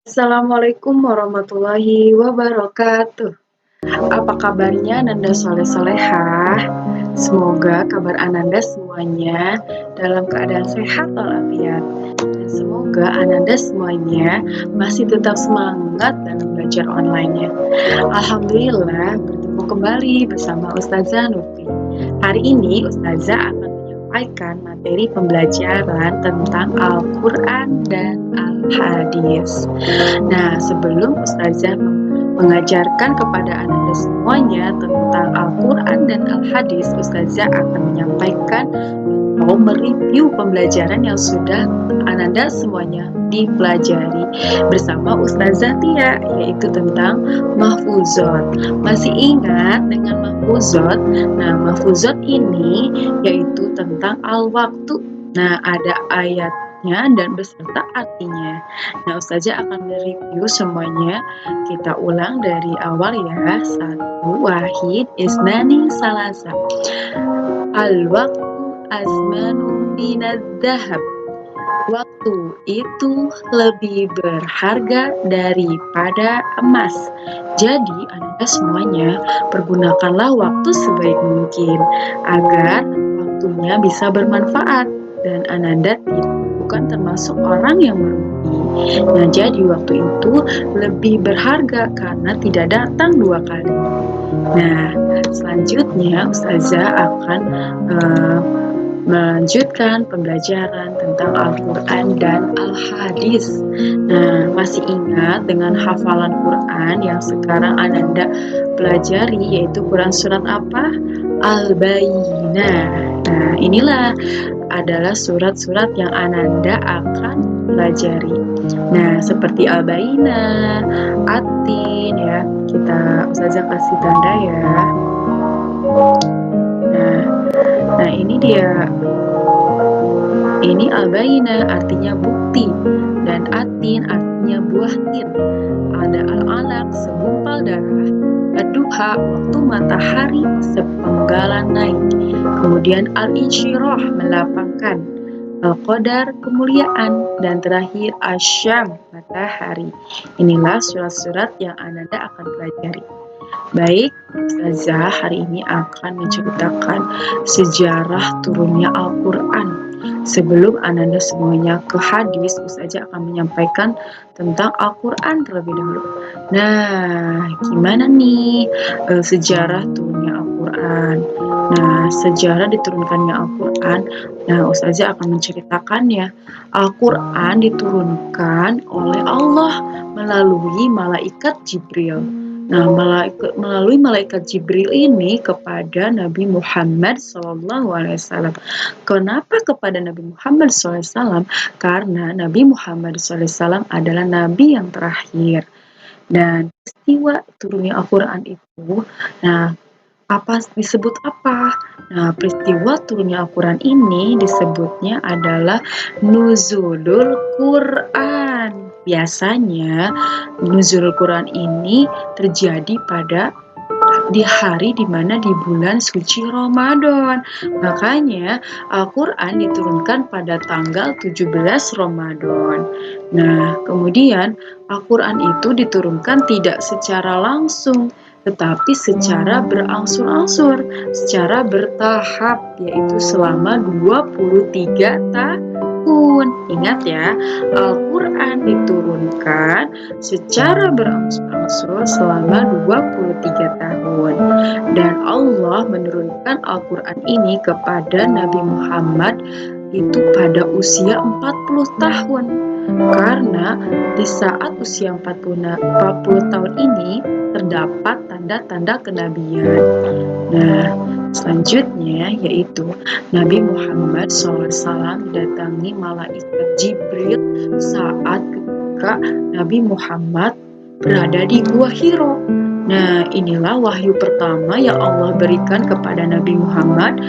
Assalamualaikum warahmatullahi wabarakatuh. Apa kabarnya Ananda soleh-solehah? Semoga kabar Ananda semuanya dalam keadaan sehat walafiat. Dan semoga Ananda semuanya masih tetap semangat dalam belajar online-nya. Alhamdulillah bertemu kembali bersama Ustazah Nufi. Hari ini Ustazah akan menyampaikan materi pembelajaran tentang Al-Quran dan Al-Hadis. Nah, sebelum Ustazah mengajarkan kepada Ananda semuanya tentang Al-Quran dan Al-Hadis, Ustazah akan menyampaikan atau mereview pembelajaran yang sudah Ananda semuanya dipelajari bersama Ustazah Tia, yaitu tentang mahfuzot. Masih ingat dengan mahfuzot? Nah, mahfuzot ini yaitu tentang al-waktu. Nah, ada ayatnya dan beserta artinya. Nah, Ustazah akan mereview semuanya. Kita ulang dari awal ya. 1, wahid, isnani, salasa. Al-waktu azmanu minadz-dzahab. Waktu itu lebih berharga daripada emas. Jadi, Anda semuanya pergunakanlah waktu sebaik mungkin agar waktunya bisa bermanfaat dan Ananda bukan termasuk orang yang merugi. Nah, jadi waktu itu lebih berharga karena tidak datang 2 kali. Nah, selanjutnya Ustazah akan melanjutkan pembelajaran tentang Al-Quran dan Al-Hadis. Nah, masih ingat dengan hafalan Quran yang sekarang Ananda pelajari, yaitu Quran surat apa? Al-Bayyinah. Nah, inilah adalah surat-surat yang Ananda akan pelajari. Nah, seperti Al-Bayyinah, At-Tin ya. Ustazah kasih tanda ya. Nah, ini dia. Ini Al-Bayyinah artinya bukti dan At-Tin artinya buah tin. Ada Al-Alaq segumpal darah. Ad-Duha waktu matahari sepenggalan naik. Kemudian Al-Insyirah melapangkan. Al-Qadar kemuliaan, dan terakhir Asy-Syam matahari. Inilah surat-surat yang Ananda akan pelajari. Baik, Ustazah hari ini akan menceritakan sejarah turunnya Al-Quran. Sebelum Ananda semuanya ke hadis, Ustazah akan menyampaikan tentang Al-Quran terlebih dahulu. Nah, gimana nih sejarah turunnya Al-Quran? Nah, sejarah diturunkannya Al-Quran, nah Ustazah akan menceritakannya. Al-Quran diturunkan oleh Allah melalui malaikat Jibril. Nah, melalui malaikat Jibril ini kepada Nabi Muhammad SAW. Kenapa kepada Nabi Muhammad SAW? Karena Nabi Muhammad SAW adalah Nabi yang terakhir. Dan peristiwa turunnya Al-Quran itu, nah, disebut apa? Nah, peristiwa turunnya Al-Quran ini disebutnya adalah Nuzulul Quran. Biasanya Nuzulul Quran ini terjadi di hari dimana di bulan suci Ramadan. Makanya Al-Quran diturunkan pada tanggal 17 Ramadan. Nah, kemudian Al-Quran itu diturunkan tidak secara langsung, tetapi secara berangsur-angsur, secara bertahap, yaitu selama 23 tahun. Ingat ya, Al-Quran diturunkan secara berangsur-angsur selama 23 tahun. Dan Allah menurunkan Al-Quran ini kepada Nabi Muhammad itu pada usia 40 tahun. Karena di saat usia 40 tahun ini terdapat tanda-tanda kenabian. Nah, selanjutnya yaitu Nabi Muhammad SAW didatangi malaikat Jibril saat ketika Nabi Muhammad berada di Gua Hiro. Nah, inilah wahyu pertama yang Allah berikan kepada Nabi Muhammad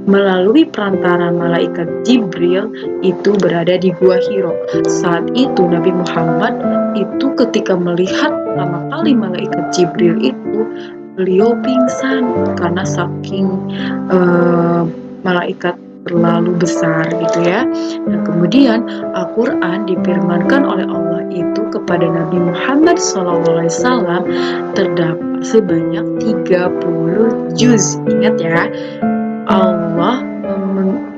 melalui perantara malaikat Jibril itu berada di Gua Hiro. Saat itu Nabi Muhammad itu ketika melihat pertama kali malaikat Jibril itu, beliau pingsan karena saking malaikat terlalu besar gitu ya. Dan kemudian Al-Quran difirmankan oleh Allah itu kepada Nabi Muhammad SAW terdapat sebanyak 30 juz. Ingat ya, Allah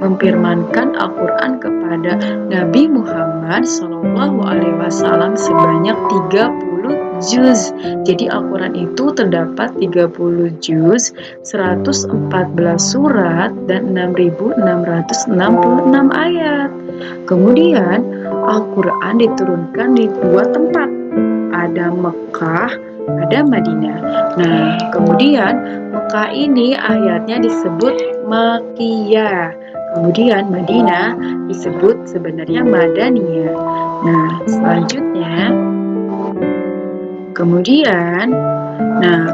memfirmankan Al-Quran kepada Nabi Muhammad SAW sebanyak 30 juz. Jadi Al-Quran itu terdapat 30 juz, 114 surat, dan 6.666 ayat. Kemudian Al-Quran diturunkan di dua tempat, ada Mekah, ada Madinah. Nah, kemudian Mekah ini ayatnya disebut Makkiyah. Kemudian Madinah disebut sebenarnya Madaniyah. Nah, selanjutnya kemudian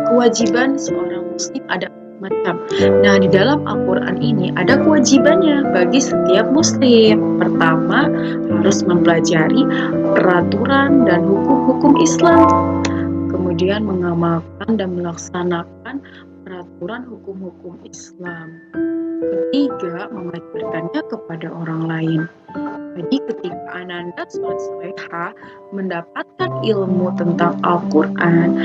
kewajiban seorang muslim ada macam. Nah, di dalam Al-Quran ini ada kewajibannya bagi setiap muslim. Pertama, harus mempelajari peraturan dan hukum-hukum Islam. Kemudian mengamalkan dan melaksanakan peraturan hukum-hukum Islam. Ketiga, mengajarkannya kepada orang lain. Jadi ketika Ananda Soleha mendapatkan ilmu tentang Al-Quran,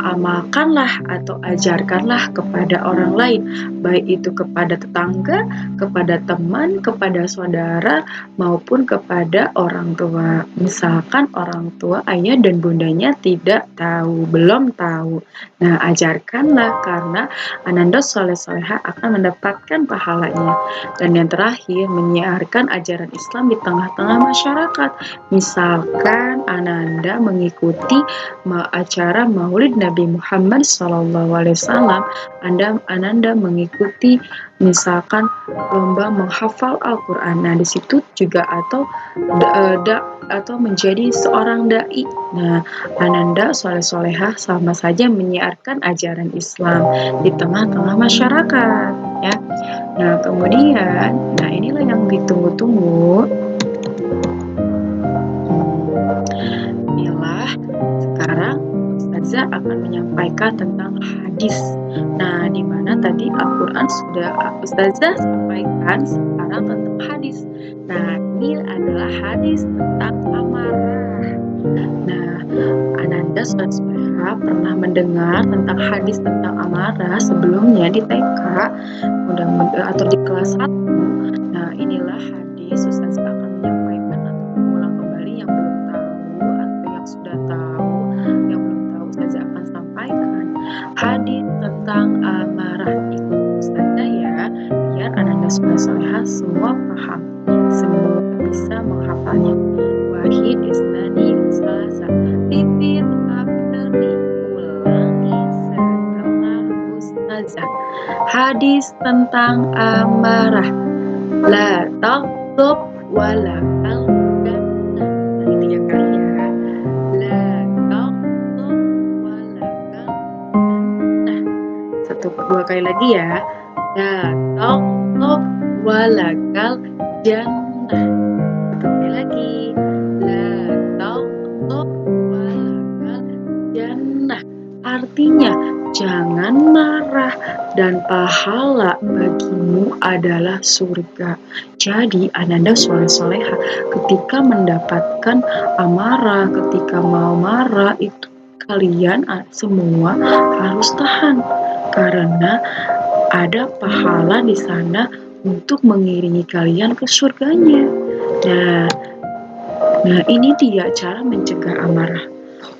amalkanlah atau ajarkanlah kepada orang lain, baik itu kepada tetangga, kepada teman, kepada saudara, maupun kepada orang tua. Misalkan orang tua, ayah dan bundanya tidak tahu, belum tahu. Nah, ajarkanlah karena Ananda Soleha akan mendapatkan pahalanya. Dan yang terakhir, menyiarkan ajaran Islam di tengah-tengah masyarakat. Misalkan Ananda mengikuti acara Maulid Nabi Muhammad SAW, Ananda mengikuti misalkan lomba menghafal Al-Quran. Nah, di situ juga atau menjadi seorang dai. Nah, Ananda Soleha sama saja menyiarkan ajaran Islam di tengah-tengah masyarakat, ya. Nah, kemudian, inilah yang ditunggu-tunggu. Sekarang Ustazah akan menyampaikan tentang hadis. Nah, di mana tadi Al-Quran sudah Ustazah sampaikan, sekarang tentang hadis. Nah, ini adalah hadis tentang amarah. Nah, Ananda Soleha pernah mendengar tentang hadis tentang amarah sebelumnya di TK atau di kelas 1. Nah, inilah hadis. Ustazah akan menyampaikan atau mengulang kembali yang belum tahu atau yang sudah tahu. Yang belum tahu Ustazah akan sampaikan hadis tentang amarah. Ikut Ustazah ya, biar Ananda Soleha semua paham, semua bisa menghafalnya. Wahid isnani salasa, repeat after me, ulangi setelah Ustazah. Hadis tentang amarah. La taghdab wa la talgam. Nah, itu ya kali ya. La taghdab wa la talgam. Dua kali lagi ya. La taghdab wa la talgam. Satu kali lagi. La taghdab wa la talgam. Artinya, jangan marah dan pahala bagimu adalah surga. Jadi Ananda Soleha ketika mendapatkan amarah, ketika mau marah itu kalian semua harus tahan karena ada pahala di sana untuk mengiringi kalian ke surganya. Nah, ini dia cara mencegah amarah.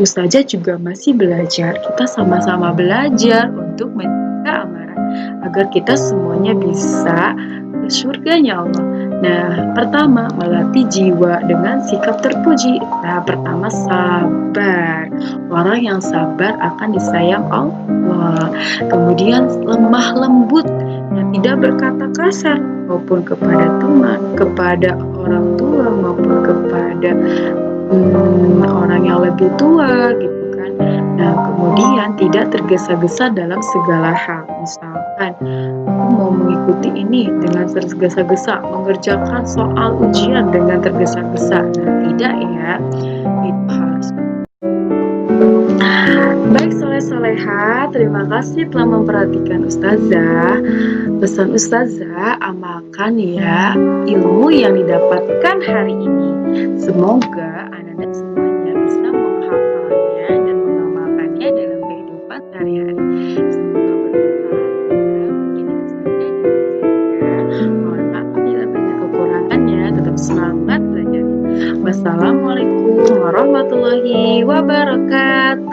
Ustazah juga masih belajar, kita sama-sama belajar untuk mencegah amarah agar kita semuanya bisa ke surganya Allah. Nah, pertama, melatih jiwa dengan sikap terpuji. Nah, pertama, sabar. Orang yang sabar akan disayang Allah. Kemudian, lemah lembut dan tidak berkata kasar, maupun kepada teman, kepada orang tua, maupun kepada orang yang lebih tua gitu kan. Nah, kemudian tidak tergesa-gesa dalam segala hal. Misalkan aku mau mengikuti ini dengan tergesa-gesa, mengerjakan soal ujian dengan tergesa-gesa. Nah, tidak ya. Itu harus. Baik soleh-soleha, terima kasih telah memperhatikan Ustazah. Pesan Ustazah, amalkan ya ilmu yang didapatkan hari ini. Semoga anak-anak semuanya bisa menghafalnya dan mengamalkannya dalam kehidupan sehari-hari. Semoga bermanfaat ya. Mungkin itu saja dari saya. Mohon maaf bila banyak kekurangannya. Tetap semangat belajar. Wassalamualaikum warahmatullahi wabarakatuh.